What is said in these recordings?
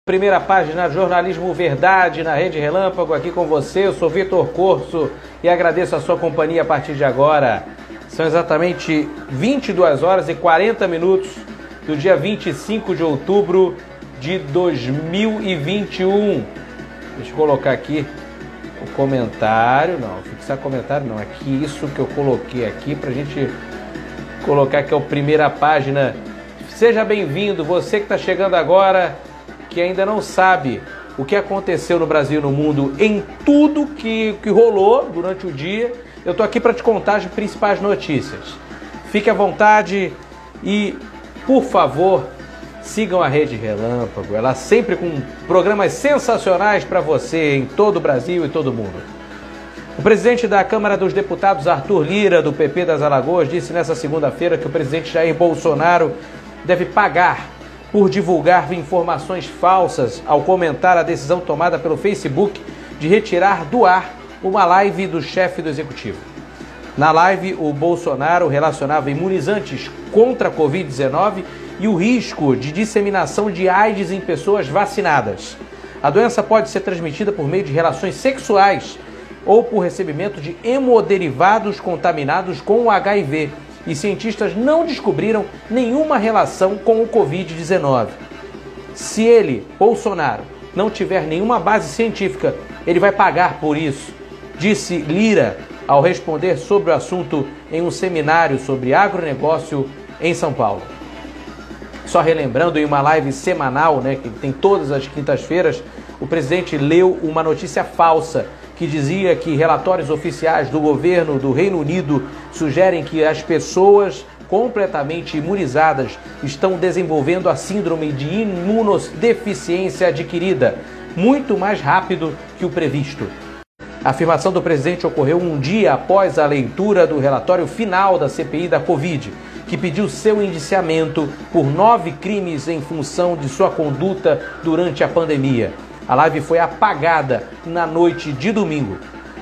Primeira página, Jornalismo Verdade na Rede Relâmpago, aqui com você. Eu sou Vitor Corso e agradeço a sua companhia a partir de agora. São exatamente 22 horas e 40 minutos do dia 25 de outubro de 2021. Deixa eu colocar aqui o comentário. Não, fixar comentário não. Aqui, isso que eu coloquei aqui pra gente colocar que é o Primeira Página. Seja bem-vindo, você que está chegando agora, que ainda não sabe o que aconteceu no Brasil e no mundo, em tudo que rolou durante o dia. Eu estou aqui para te contar as principais notícias. Fique à vontade e, por favor, sigam a Rede Relâmpago. Ela sempre com programas sensacionais para você em todo o Brasil e todo o mundo. O presidente da Câmara dos Deputados, Arthur Lira, do PP das Alagoas, disse nessa segunda-feira que o presidente Jair Bolsonaro deve pagar por divulgar informações falsas ao comentar a decisão tomada pelo Facebook de retirar do ar uma live do chefe do executivo. Na live, o Bolsonaro relacionava imunizantes contra a Covid-19 e o risco de disseminação de AIDS em pessoas vacinadas. A doença pode ser transmitida por meio de relações sexuais ou por recebimento de hemoderivados contaminados com o HIV. E cientistas não descobriram nenhuma relação com o Covid-19. Se ele, Bolsonaro, não tiver nenhuma base científica, ele vai pagar por isso, disse Lira ao responder sobre o assunto em um seminário sobre agronegócio em São Paulo. Só relembrando, em uma live semanal, que tem todas as quintas-feiras, o presidente leu uma notícia falsa que dizia que relatórios oficiais do governo do Reino Unido sugerem que as pessoas completamente imunizadas estão desenvolvendo a síndrome de imunodeficiência adquirida muito mais rápido que o previsto. A afirmação do presidente ocorreu um dia após a leitura do relatório final da CPI da Covid, que pediu seu indiciamento por 9 crimes em função de sua conduta durante a pandemia. A live foi apagada na noite de domingo.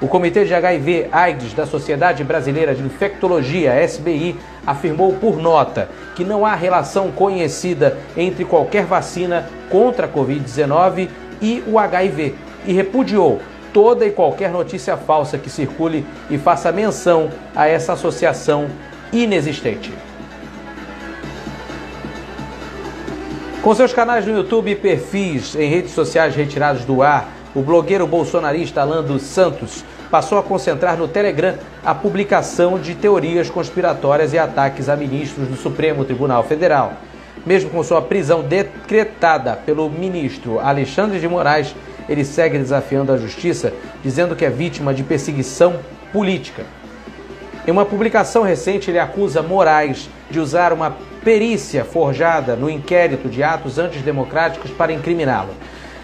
O Comitê de HIV/AIDS da Sociedade Brasileira de Infectologia, SBI, afirmou por nota que não há relação conhecida entre qualquer vacina contra a Covid-19 e o HIV e repudiou toda e qualquer notícia falsa que circule e faça menção a essa associação inexistente. Com seus canais no YouTube e perfis em redes sociais retirados do ar, o blogueiro bolsonarista Alan dos Santos passou a concentrar no Telegram a publicação de teorias conspiratórias e ataques a ministros do Supremo Tribunal Federal. Mesmo com sua prisão decretada pelo ministro Alexandre de Moraes, ele segue desafiando a justiça, dizendo que é vítima de perseguição política. Em uma publicação recente, ele acusa Moraes de usar uma perícia forjada no inquérito de atos antidemocráticos para incriminá-lo.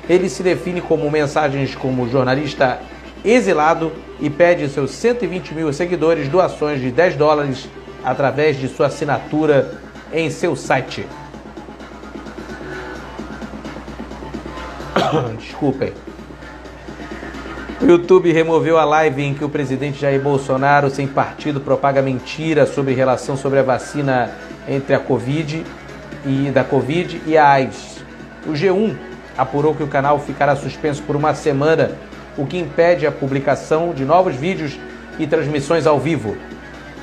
Ele se define como mensagens como jornalista exilado e pede seus 120 mil seguidores doações de $10 através de sua assinatura em seu site. Desculpem. O YouTube removeu a live em que o presidente Jair Bolsonaro, sem partido, propaga mentira sobre relação sobre a vacina entre a Covid e a AIDS. O G1 apurou que o canal ficará suspenso por uma semana, o que impede a publicação de novos vídeos e transmissões ao vivo.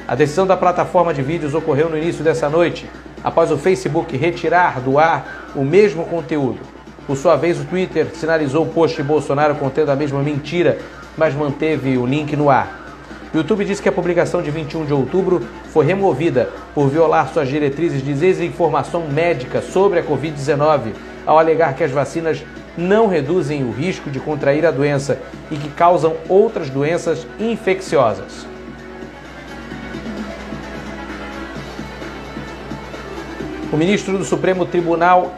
A decisão da plataforma de vídeos ocorreu no início dessa noite, após o Facebook retirar do ar o mesmo conteúdo. Por sua vez, o Twitter sinalizou o post de Bolsonaro contendo a mesma mentira, mas manteve o link no ar. O YouTube disse que a publicação de 21 de outubro foi removida por violar suas diretrizes de desinformação médica sobre a Covid-19, ao alegar que as vacinas não reduzem o risco de contrair a doença e que causam outras doenças infecciosas. O ministro do Supremo Tribunal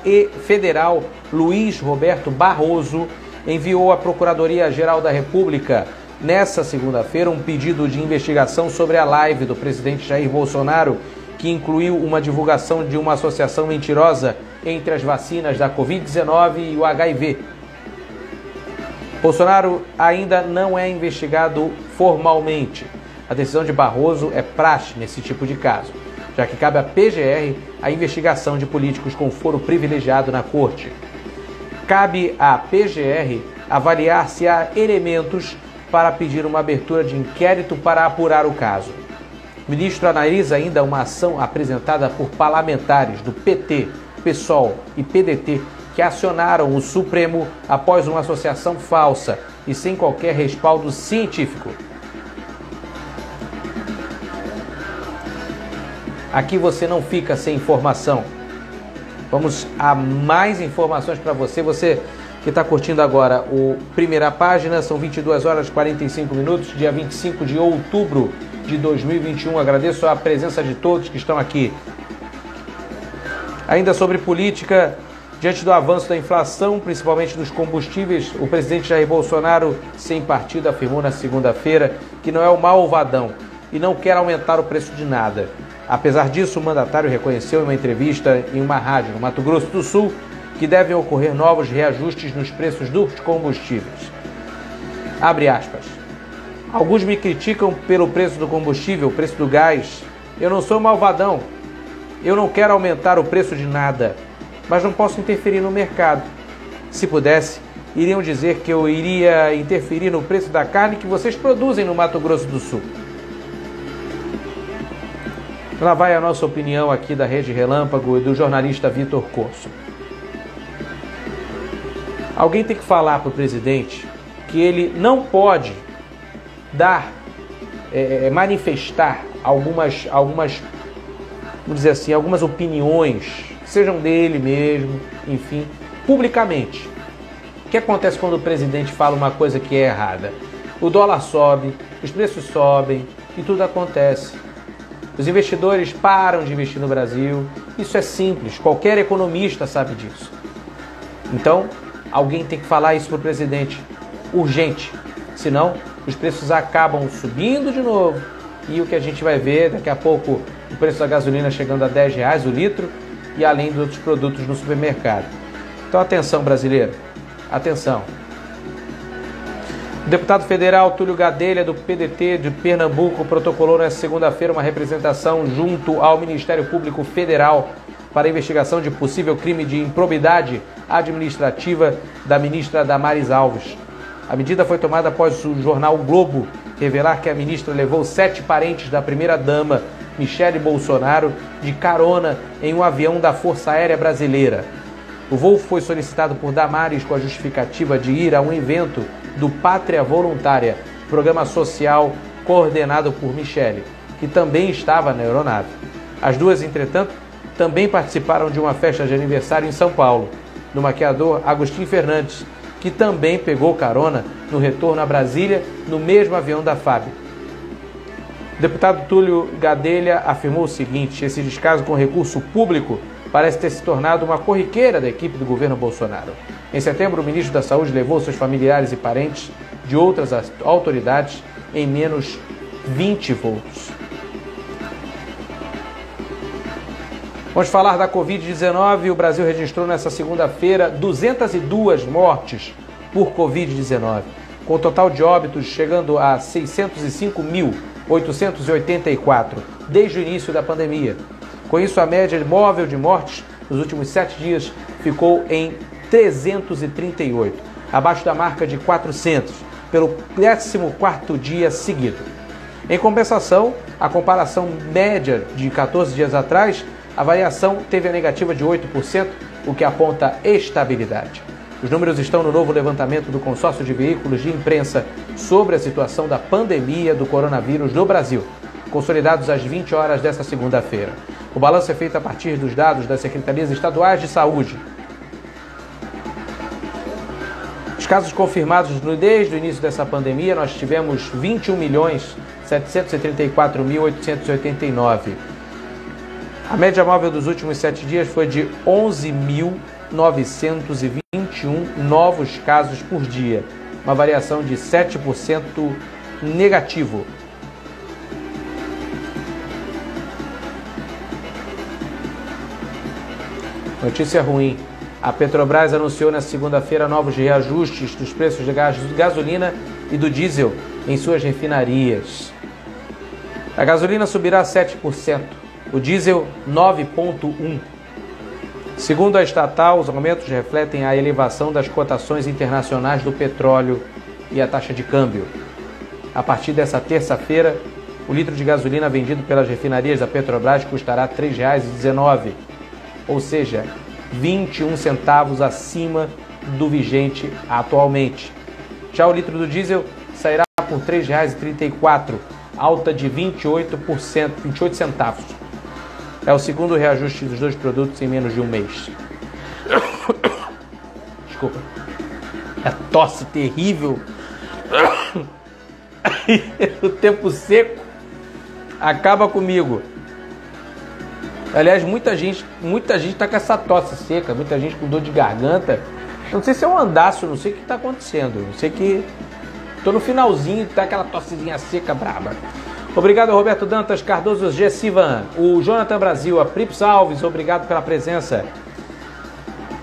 Federal, Luiz Roberto Barroso, enviou à Procuradoria-Geral da República, nesta segunda-feira, um pedido de investigação sobre a live do presidente Jair Bolsonaro, que incluiu uma divulgação de uma associação mentirosa entre as vacinas da Covid-19 e o HIV. Bolsonaro ainda não é investigado formalmente. A decisão de Barroso é praxe nesse tipo de caso, já que cabe à PGR a investigação de políticos com foro privilegiado na corte. Cabe à PGR avaliar se há elementos para pedir uma abertura de inquérito para apurar o caso. O ministro analisa ainda uma ação apresentada por parlamentares do PT, PSOL e PDT que acionaram o Supremo após uma associação falsa e sem qualquer respaldo científico. Aqui você não fica sem informação. Vamos a mais informações para você. Você que está curtindo agora o Primeira Página, são 22 horas e 45 minutos, dia 25 de outubro de 2021. Agradeço a presença de todos que estão aqui. Ainda sobre política, diante do avanço da inflação, principalmente dos combustíveis, o presidente Jair Bolsonaro, sem partido, afirmou na segunda-feira que não é o malvadão e não quer aumentar o preço de nada. Apesar disso, o mandatário reconheceu em uma entrevista em uma rádio no Mato Grosso do Sul que devem ocorrer novos reajustes nos preços dos combustíveis. Abre aspas. Alguns me criticam pelo preço do combustível, o preço do gás. Eu não sou malvadão. Eu não quero aumentar o preço de nada, mas não posso interferir no mercado. Se pudesse, iriam dizer que eu iria interferir no preço da carne que vocês produzem no Mato Grosso do Sul. Lá vai a nossa opinião aqui da Rede Relâmpago e do jornalista Vitor Corso. Alguém tem que falar para o presidente que ele não pode manifestar algumas, vamos dizer assim, algumas opiniões, sejam dele mesmo, enfim, publicamente. O que acontece quando o presidente fala uma coisa que é errada? O dólar sobe, os preços sobem e tudo acontece. Os investidores param de investir no Brasil. Isso é simples, qualquer economista sabe disso. Então, alguém tem que falar isso para o presidente, urgente. Senão, os preços acabam subindo de novo. E o que a gente vai ver, daqui a pouco, o preço da gasolina chegando a R$10 o litro e além de outros produtos no supermercado. Então, atenção, brasileiro, atenção. O deputado federal Túlio Gadelha, do PDT de Pernambuco, protocolou nesta segunda-feira uma representação junto ao Ministério Público Federal para a investigação de possível crime de improbidade administrativa da ministra Damares Alves. A medida foi tomada após o jornal O Globo revelar que a ministra levou 7 parentes da primeira-dama, Michele Bolsonaro, de carona em um avião da Força Aérea Brasileira. O voo foi solicitado por Damares com a justificativa de ir a um evento do Pátria Voluntária, programa social coordenado por Michele, que também estava na aeronave. As duas, entretanto, também participaram de uma festa de aniversário em São Paulo, do maquiador Agostinho Fernandes, que também pegou carona no retorno a Brasília no mesmo avião da FAB. O deputado Túlio Gadelha afirmou o seguinte: esse descaso com recurso público parece ter se tornado uma corriqueira da equipe do governo Bolsonaro. Em setembro, o ministro da Saúde levou seus familiares e parentes de outras autoridades em menos 20 voos. Vamos falar da Covid-19. O Brasil registrou nesta segunda-feira 202 mortes por Covid-19, com o total de óbitos chegando a 605.884 desde o início da pandemia. Com isso, a média móvel de mortes nos últimos 7 dias ficou em 338, abaixo da marca de 400, pelo 14º dia seguido. Em compensação, a comparação média de 14 dias atrás, a variação teve a negativa de 8%, o que aponta estabilidade. Os números estão no novo levantamento do consórcio de veículos de imprensa sobre a situação da pandemia do coronavírus no Brasil, consolidados às 20 horas desta segunda-feira. O balanço é feito a partir dos dados das Secretarias Estaduais de Saúde. Os casos confirmados desde o início dessa pandemia, nós tivemos 21.734.889. A média móvel dos últimos 7 dias foi de 11.921 novos casos por dia, uma variação de 7% negativo. Notícia ruim. A Petrobras anunciou na segunda-feira novos reajustes dos preços de gasolina e do diesel em suas refinarias. A gasolina subirá 7%, o diesel 9,1%. Segundo a estatal, os aumentos refletem a elevação das cotações internacionais do petróleo e a taxa de câmbio. A partir dessa terça-feira, o litro de gasolina vendido pelas refinarias da Petrobras custará R$ 3,19, ou seja, 21 centavos acima do vigente atualmente. Já o litro do diesel sairá por R$ 3,34, alta de 28%, 28 centavos. É o segundo reajuste dos dois produtos em menos de um mês. Desculpa. É tosse terrível. O tempo seco acaba comigo. Aliás, muita gente tá com essa tosse seca, muita gente com dor de garganta. Não sei se é um andaço, não sei o que está acontecendo. Não sei que tô no finalzinho, tá aquela tossezinha seca braba. Obrigado, Roberto Dantas, Cardoso, Gessivan, o Jonathan Brasil, a Prips Alves, obrigado pela presença.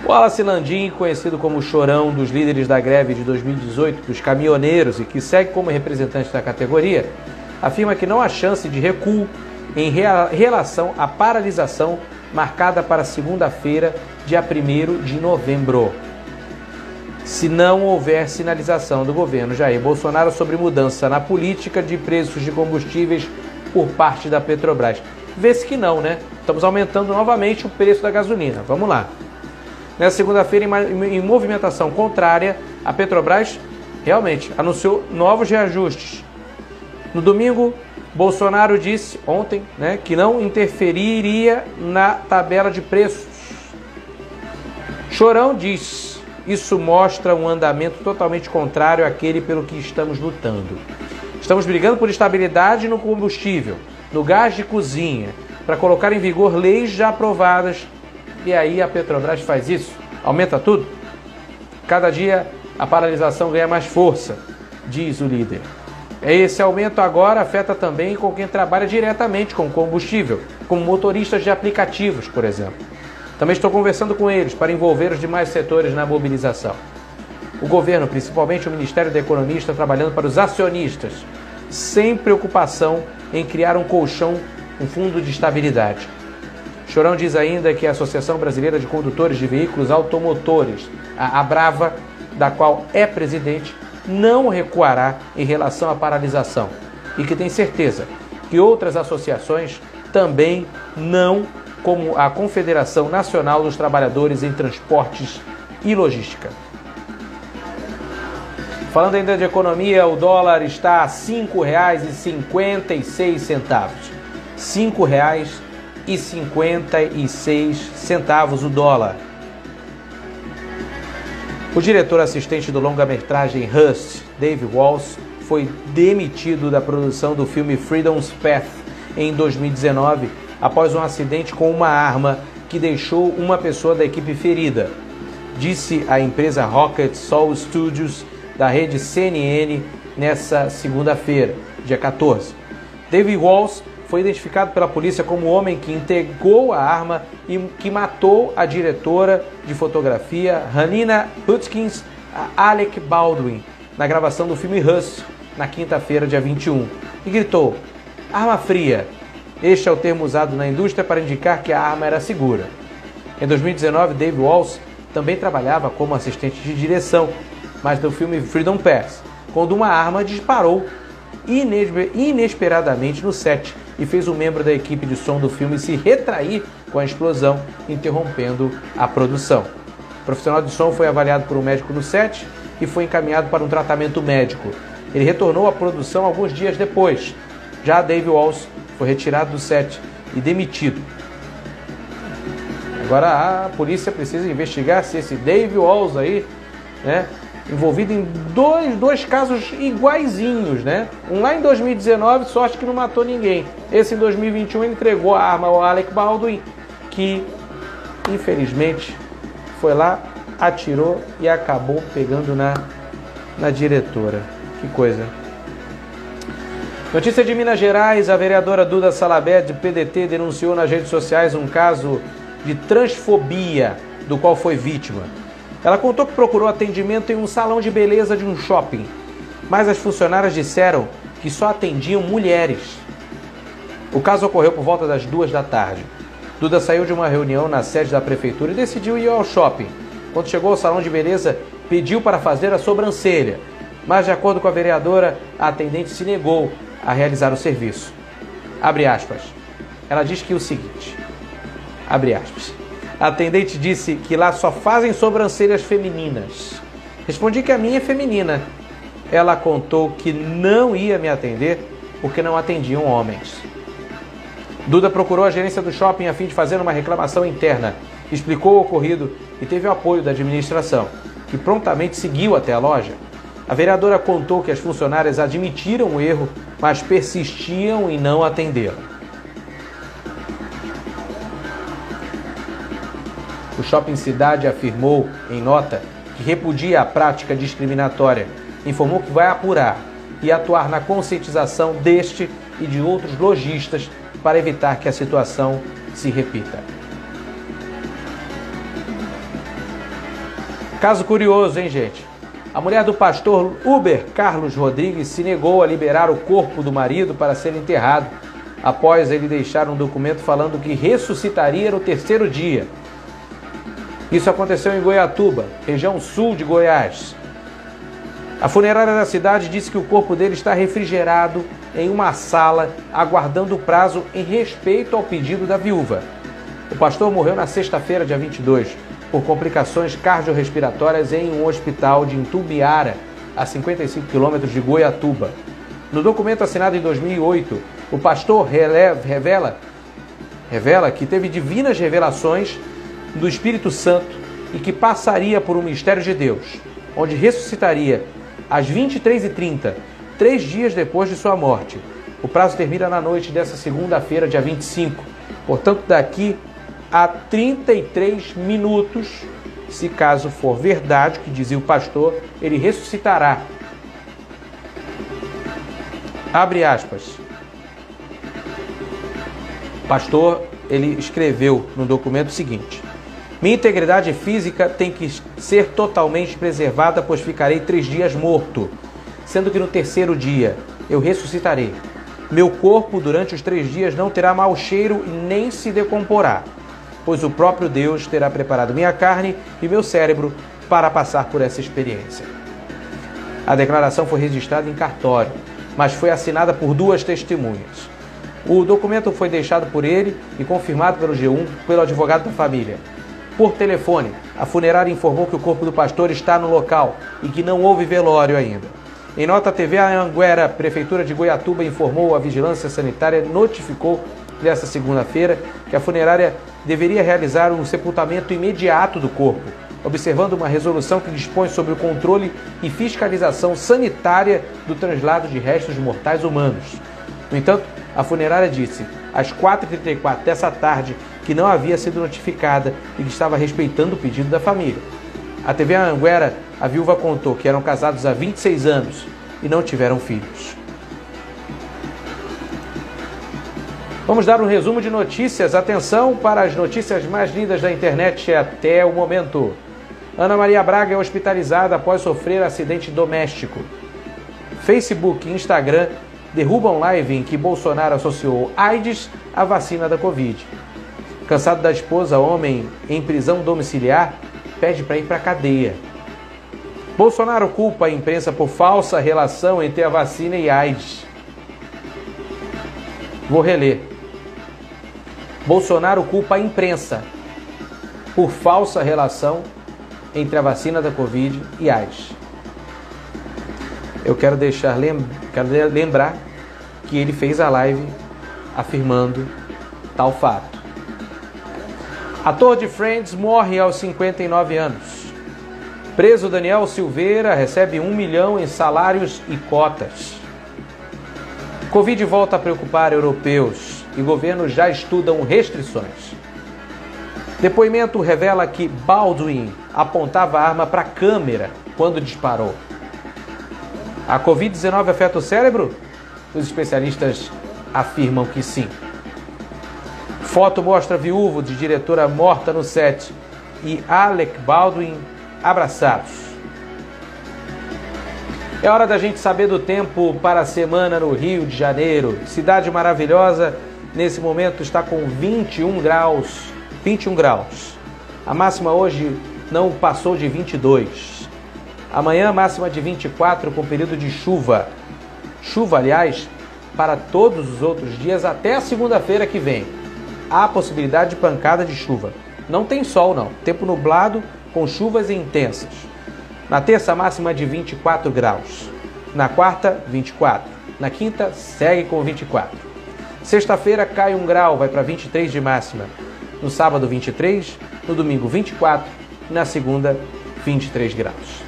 O Wallace Landim, conhecido como o chorão dos líderes da greve de 2018 dos caminhoneiros e que segue como representante da categoria, afirma que não há chance de recuo em relação à paralisação marcada para segunda-feira, dia 1º de novembro. Se não houver sinalização do governo Jair Bolsonaro sobre mudança na política de preços de combustíveis por parte da Petrobras. Vê-se que não, né? Estamos aumentando novamente o preço da gasolina. Vamos lá. Nessa segunda-feira, em movimentação contrária, a Petrobras realmente anunciou novos reajustes. No domingo, Bolsonaro disse ontem, né, que não interferiria na tabela de preços. Chorão diz: isso mostra um andamento totalmente contrário àquele pelo que estamos lutando. Estamos brigando por estabilidade no combustível, no gás de cozinha, para colocar em vigor leis já aprovadas. E aí a Petrobras faz isso? Aumenta tudo? Cada dia a paralisação ganha mais força, diz o líder. Esse aumento agora afeta também com quem trabalha diretamente com combustível, como motoristas de aplicativos, por exemplo. Também estou conversando com eles para envolver os demais setores na mobilização. O governo, principalmente o Ministério da Economia, está trabalhando para os acionistas, sem preocupação em criar um colchão, um fundo de estabilidade. Chorão diz ainda que a Associação Brasileira de Condutores de Veículos Automotores, a ABRAVA, da qual é presidente, não recuará em relação à paralisação e que tem certeza que outras associações também não, como a Confederação Nacional dos Trabalhadores em Transportes e Logística. Falando ainda de economia, o dólar está a R$ 5,56. R$ 5,56 o dólar. O diretor assistente do longa-metragem Rust, Dave Walsh, foi demitido da produção do filme Freedom's Path em 2019, após um acidente com uma arma que deixou uma pessoa da equipe ferida, disse a empresa Rocket Soul Studios da rede CNN nessa segunda-feira, dia 14. David Walsh foi identificado pela polícia como o homem que entregou a arma e que matou a diretora de fotografia Hanina Hutkins, a Alec Baldwin, na gravação do filme Rust, na quinta-feira, dia 21, e gritou: "Arma fria". Este é o termo usado na indústria para indicar que a arma era segura. Em 2019, Dave Walsh também trabalhava como assistente de direção, mas no filme Freedom Pass, quando uma arma disparou inesperadamente no set e fez um membro da equipe de som do filme se retrair com a explosão, interrompendo a produção. O profissional de som foi avaliado por um médico no set e foi encaminhado para um tratamento médico. Ele retornou à produção alguns dias depois. Já Dave Walsh foi retirado do set e demitido. Agora a polícia precisa investigar se esse Dave Walsh aí, né, envolvido em dois casos iguaizinhos, né? Um lá em 2019, sorte que não matou ninguém. Esse em 2021 ele entregou a arma ao Alec Baldwin, que infelizmente foi lá, atirou e acabou pegando na diretora. Que coisa. Notícia de Minas Gerais: a vereadora Duda Salabert, de PDT, denunciou nas redes sociais um caso de transfobia do qual foi vítima. Ela contou que procurou atendimento em um salão de beleza de um shopping, mas as funcionárias disseram que só atendiam mulheres. O caso ocorreu por volta das 2 da tarde. Duda saiu de uma reunião na sede da prefeitura e decidiu ir ao shopping. Quando chegou ao salão de beleza, pediu para fazer a sobrancelha, mas de acordo com a vereadora, a atendente se negou a realizar o serviço. Abre aspas. Ela diz que o seguinte, abre aspas, a atendente disse que lá só fazem sobrancelhas femininas. Respondi que a minha é feminina. Ela contou que não ia me atender porque não atendiam homens. Duda procurou a gerência do shopping a fim de fazer uma reclamação interna, explicou o ocorrido e teve o apoio da administração, que prontamente seguiu até a loja. A vereadora contou que as funcionárias admitiram o erro, mas persistiam em não atendê-la. O Shopping Cidade afirmou, em nota, que repudia a prática discriminatória, informou que vai apurar e atuar na conscientização deste e de outros lojistas para evitar que a situação se repita. Caso curioso, hein, gente? A mulher do pastor Uber Carlos Rodrigues se negou a liberar o corpo do marido para ser enterrado, após ele deixar um documento falando que ressuscitaria no terceiro dia. Isso aconteceu em Goiatuba, região sul de Goiás. A funerária da cidade disse que o corpo dele está refrigerado em uma sala, aguardando o prazo em respeito ao pedido da viúva. O pastor morreu na sexta-feira, dia 22, por complicações cardiorrespiratórias em um hospital de Itumbiara, a 55 quilômetros de Goiatuba. No documento assinado em 2008, o pastor revela que teve divinas revelações do Espírito Santo e que passaria por um mistério de Deus, onde ressuscitaria às 23h30, 3 dias depois de sua morte. O prazo termina na noite dessa segunda-feira, dia 25. Portanto, daqui a 33 minutos, se caso for verdade o que dizia o pastor, ele ressuscitará. Abre aspas. O pastor, ele escreveu no documento o seguinte: minha integridade física tem que ser totalmente preservada, pois ficarei 3 dias morto, sendo que no terceiro dia eu ressuscitarei. Meu corpo durante os 3 dias não terá mau cheiro e nem se decomporá, pois o próprio Deus terá preparado minha carne e meu cérebro para passar por essa experiência. A declaração foi registrada em cartório, mas foi assinada por 2 testemunhas. O documento foi deixado por ele e confirmado pelo G1 pelo advogado da família. Por telefone, a funerária informou que o corpo do pastor está no local e que não houve velório ainda. Em nota, a TV Anhanguera, Prefeitura de Goiatuba, informou, a Vigilância Sanitária notificou nesta segunda-feira que a funerária deveria realizar um sepultamento imediato do corpo, observando uma resolução que dispõe sobre o controle e fiscalização sanitária do translado de restos mortais humanos. No entanto, a funerária disse, às 4h34 dessa tarde, que não havia sido notificada e que estava respeitando o pedido da família. A TV Anhanguera, a viúva contou que eram casados há 26 anos e não tiveram filhos. Vamos dar um resumo de notícias. Atenção para as notícias mais lindas da internet até o momento. Ana Maria Braga é hospitalizada após sofrer acidente doméstico. Facebook e Instagram derrubam live em que Bolsonaro associou AIDS à vacina da Covid. Cansado da esposa, homem em prisão domiciliar pede para ir para a cadeia. Bolsonaro culpa a imprensa por falsa relação entre a vacina e AIDS. Vou reler. Bolsonaro culpa a imprensa por falsa relação entre a vacina da Covid e AIDS. Eu quero lembrar que ele fez a live afirmando tal fato. Ator de Friends morre aos 59 anos. Preso Daniel Silveira recebe 1 milhão em salários e cotas. Covid volta a preocupar europeus e governos já estudam restrições. Depoimento revela que Baldwin apontava a arma para a câmera quando disparou. A Covid-19 afeta o cérebro? Os especialistas afirmam que sim. Foto mostra viúvo de diretora morta no set e Alec Baldwin abraçados. É hora da gente saber do tempo para a semana no Rio de Janeiro. Cidade maravilhosa nesse momento está com 21 graus. 21 graus. A máxima hoje não passou de 22. Amanhã, máxima de 24 com período de chuva. Chuva, aliás, para todos os outros dias até a segunda-feira que vem. Há possibilidade de pancada de chuva. Não tem sol, não. Tempo nublado com chuvas intensas. Na terça, máxima de 24 graus. Na quarta, 24. Na quinta, segue com 24. Sexta-feira cai 1 grau, vai para 23 de máxima. No sábado, 23. No domingo, 24. E na segunda, 23 graus.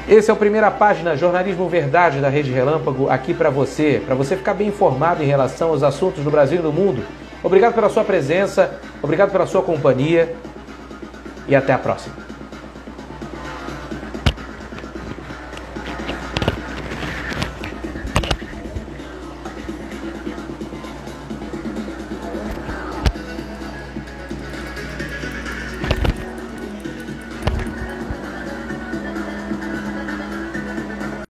Esse é o Primeira Página, Jornalismo Verdade da Rede Relâmpago, aqui para você ficar bem informado em relação aos assuntos do Brasil e do mundo. Obrigado pela sua presença, obrigado pela sua companhia e até a próxima.